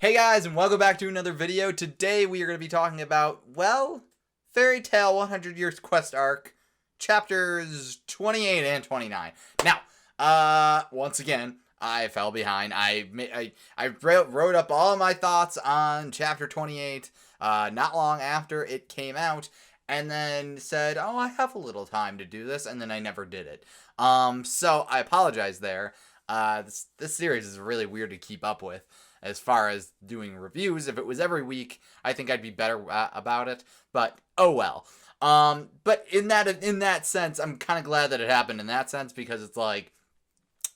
Hey guys, and welcome back to another video. Today we are going to be talking about, well, Fairy Tail 100 Years Quest Arc, chapters 28 and 29. Now, once again, I fell behind. I wrote up all my thoughts on chapter 28 not long after it came out, and then said, oh, I have a little time to do this, and then I never did it. So I apologize there. This series is really weird to keep up with as far as doing reviews. If it was every week, I think I'd be better about it, but oh well. But in that sense, I'm kind of glad that it happened in that sense, because it's like,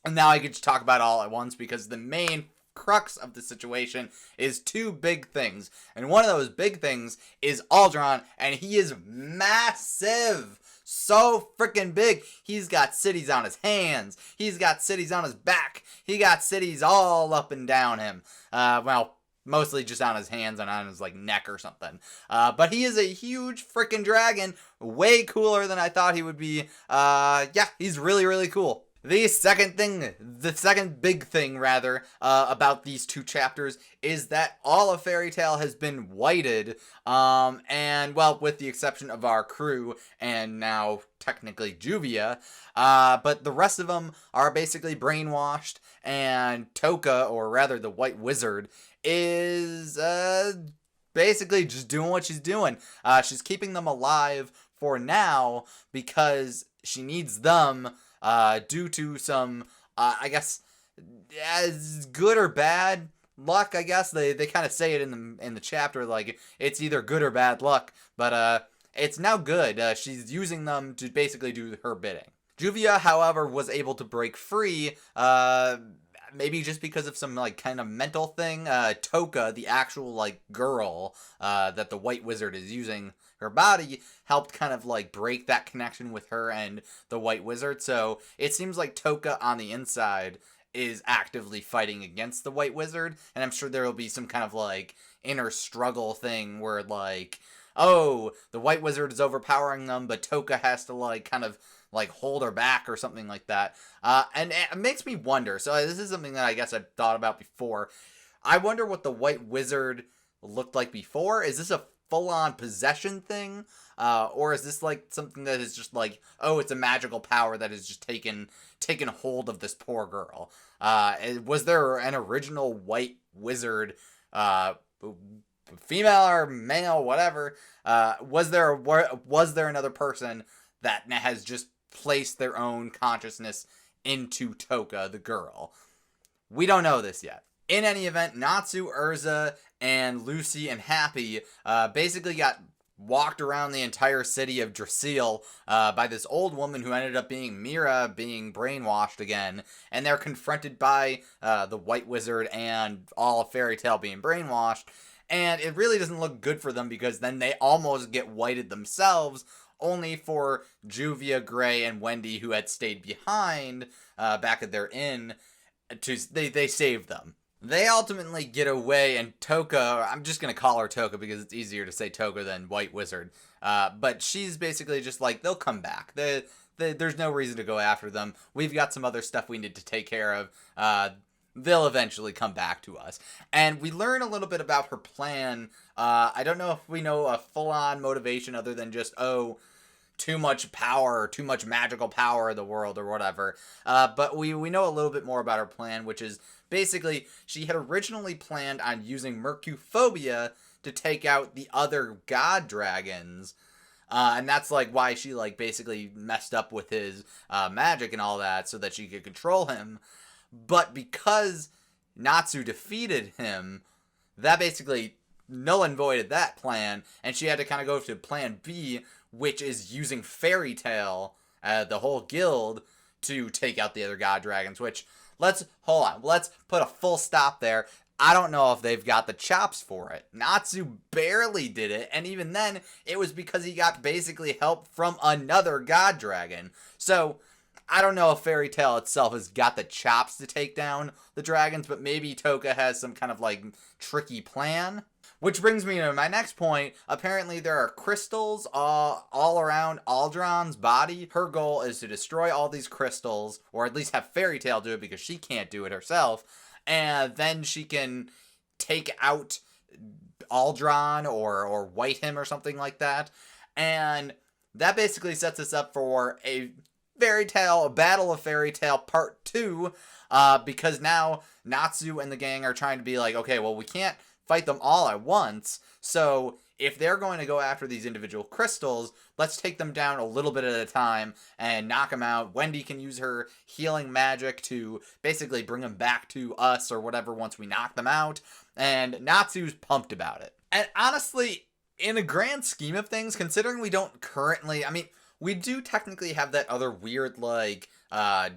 now I get to talk about it all at once, because the main crux of the situation is two big things, and one of those big things is Aldron, and he is massive. So freaking big. He's got cities on his hands. He's got cities on his back. He got cities all up and down him. Well, mostly just on his hands and on his like neck or something. But he is a huge freaking dragon. Way cooler than I thought he would be. Yeah, he's really, really cool. The second big thing, rather, about these two chapters is that all of Fairy Tail has been whited, and, well, with the exception of our crew, and now, technically, Juvia, but the rest of them are basically brainwashed, and Toka, or rather the White Wizard, is, basically just doing what she's doing. She's keeping them alive for now, because she needs them, due to some, I guess, as good or bad luck, I guess. They kind of say it in the chapter, like, it's either good or bad luck, but, it's now good. She's using them to basically do her bidding. Juvia, however, was able to break free, maybe just because of some, like, kind of mental thing. Toka, the actual, like, girl, that the White Wizard is using her body, helped kind of like break that connection with her and the White Wizard. So it seems like Toka on the inside is actively fighting against the White Wizard, and I'm sure there will be some kind of like inner struggle thing where like, oh, the White Wizard is overpowering them, but Toka has to like kind of like hold her back or something like that. And it makes me wonder. So this is something that I guess I've thought about before. I wonder what the White Wizard looked like before. Is this a full-on possession thing, or is this like something that is just like, oh, it's a magical power that has just taken hold of this poor girl? Was there an original White Wizard, female or male, whatever? Was there another person that has just placed their own consciousness into Toka, the girl? We don't know this yet. In any event, Natsu, Urza, and Lucy and Happy basically got walked around the entire city of Drasil by this old woman who ended up being Mira, being brainwashed again, and they're confronted by the White Wizard and all of Fairy Tail being brainwashed, and it really doesn't look good for them, because then they almost get whited themselves, only for Juvia, Gray, and Wendy, who had stayed behind back at their inn, they saved them. They ultimately get away, and Toka, I'm just going to call her Toka because it's easier to say Toka than White Wizard, but she's basically just like, they'll come back. There's no reason to go after them. We've got some other stuff we need to take care of. They'll eventually come back to us. And we learn a little bit about her plan. I don't know if we know a full-on motivation other than just, oh, too much power, too much magical power in the world or whatever. But we know a little bit more about her plan, which is basically she had originally planned on using Mercuphobia to take out the other god dragons. And that's like why she like basically messed up with his magic and all that, so that she could control him. But because Natsu defeated him, that basically null and voided that plan, and she had to kind of go to plan B, which is using Fairy Tail, the whole guild, to take out the other god dragons, which, hold on, let's put a full stop there. I don't know if they've got the chops for it. Natsu barely did it, and even then, it was because he got basically help from another god dragon. So, I don't know if Fairy Tail itself has got the chops to take down the dragons, but maybe Toka has some kind of, like, tricky plan. Which brings me to my next point. Apparently there are crystals all around Aldron's body. Her goal is to destroy all these crystals, or at least have Fairy Tail do it because she can't do it herself. And then she can take out Aldron or white him or something like that. And that basically sets us up for a Battle of Fairy Tail Part 2, because now Natsu and the gang are trying to be like, okay, well, we can't fight them all at once, so if they're going to go after these individual crystals, let's take them down a little bit at a time and knock them out. Wendy can use her healing magic to basically bring them back to us or whatever once we knock them out, and Natsu's pumped about it. And honestly, in a grand scheme of things, considering we don't currently, I mean, we do technically have that other weird, like,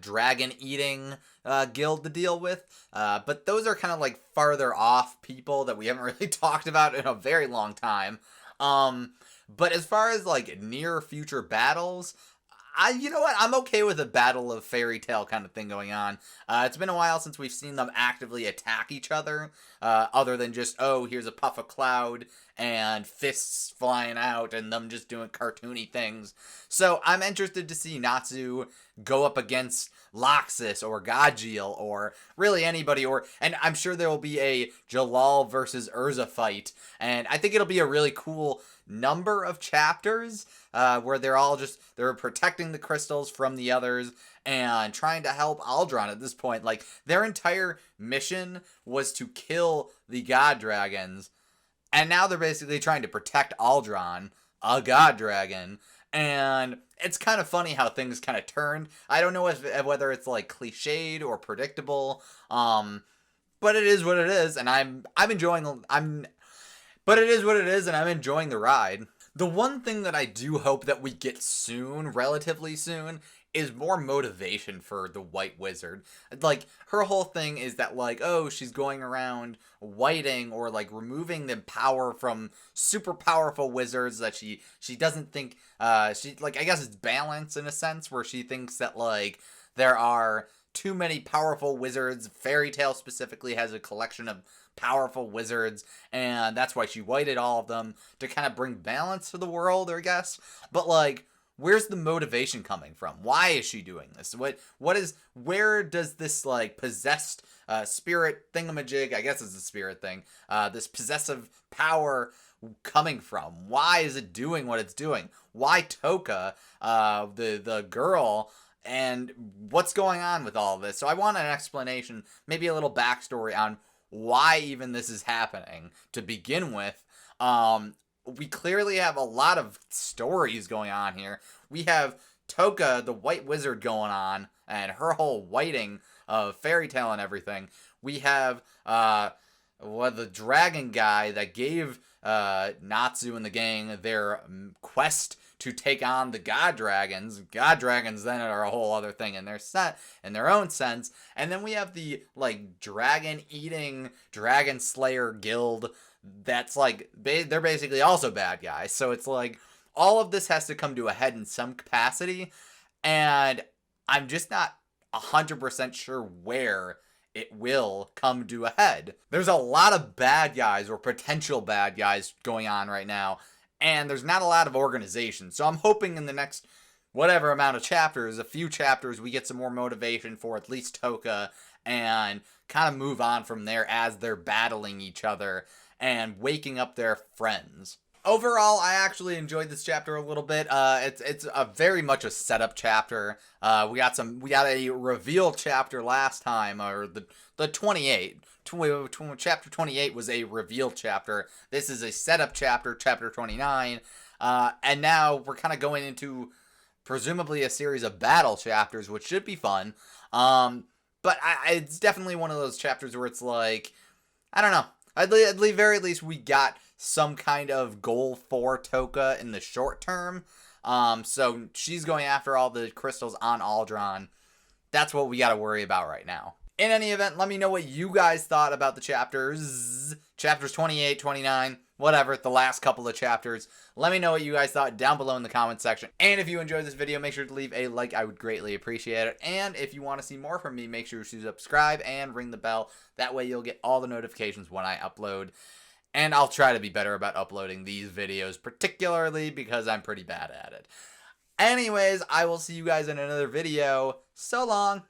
dragon-eating guild to deal with, but those are kind of, like, farther off people that we haven't really talked about in a very long time. But as far as, like, near-future battles, you know what, I'm okay with a Battle of Fairy Tail kind of thing going on. It's been a while since we've seen them actively attack each other, other than just, oh, here's a puff of cloud and fists flying out and them just doing cartoony things. So I'm interested to see Natsu go up against Laxus or Gajeel or really anybody, and I'm sure there will be a Jalal versus Urza fight, and I think it'll be a really cool number of chapters where they're protecting the crystals from the others and trying to help Aldron at this point. Like, their entire mission was to kill the God Dragons, and now they're basically trying to protect Aldron, a God Dragon, and it's kind of funny how things kind of turned. I don't know whether it's like cliched or predictable, but it is what it is, and but it is what it is, and I'm enjoying the ride. The one thing that I do hope that we get soon, relatively soon, is more motivation for the White Wizard. Like, her whole thing is that, like, oh, she's going around whiting or, like, removing the power from super powerful wizards that she doesn't think, she, like, I guess it's balance in a sense, where she thinks that, like, there are too many powerful wizards. Fairy Tail specifically has a collection of powerful wizards, and that's why she whited all of them, to kind of bring balance to the world, I guess. But, like, where's the motivation coming from? Why is she doing this? Where does this, like, possessed spirit thingamajig, I guess it's a spirit thing, this possessive power coming from? Why is it doing what it's doing? Why Toka, the girl, and what's going on with all of this? So I want an explanation, maybe a little backstory on why even this is happening to begin with. We clearly have a lot of stories going on here. We have Toka, the White Wizard, going on, and her whole whiting of Fairy Tail and everything. We have the dragon guy that gave Natsu and the gang their quest to take on the God Dragons. God Dragons then are a whole other thing in their own sense. And then we have the, like, dragon-eating, Dragon Slayer guild that's, like, they're basically also bad guys. So it's like, all of this has to come to a head in some capacity, and I'm just not 100% sure where it will come to a head. There's a lot of bad guys or potential bad guys going on right now, and there's not a lot of organization. So I'm hoping in the next whatever amount of chapters, a few chapters, we get some more motivation for at least Toka and kind of move on from there as they're battling each other and waking up their friends. Overall, I actually enjoyed this chapter a little bit. It's a very much a setup chapter. We got a reveal chapter last time, or the 28. Chapter 28 was a reveal chapter. This is a setup chapter, chapter 29. And now we're kind of going into presumably a series of battle chapters, which should be fun. But it's definitely one of those chapters where it's like, I don't know. At the very least, we got some kind of goal for Toka in the short term. So she's going after all the crystals on Aldron. That's what we got to worry about right now. In any event, let me know what you guys thought about the chapters. Chapters 28, 29, whatever, the last couple of chapters. Let me know what you guys thought down below in the comments section. And if you enjoyed this video, make sure to leave a like. I would greatly appreciate it. And if you want to see more from me, make sure to subscribe and ring the bell. That way you'll get all the notifications when I upload. And I'll try to be better about uploading these videos, particularly because I'm pretty bad at it. Anyways, I will see you guys in another video. So long!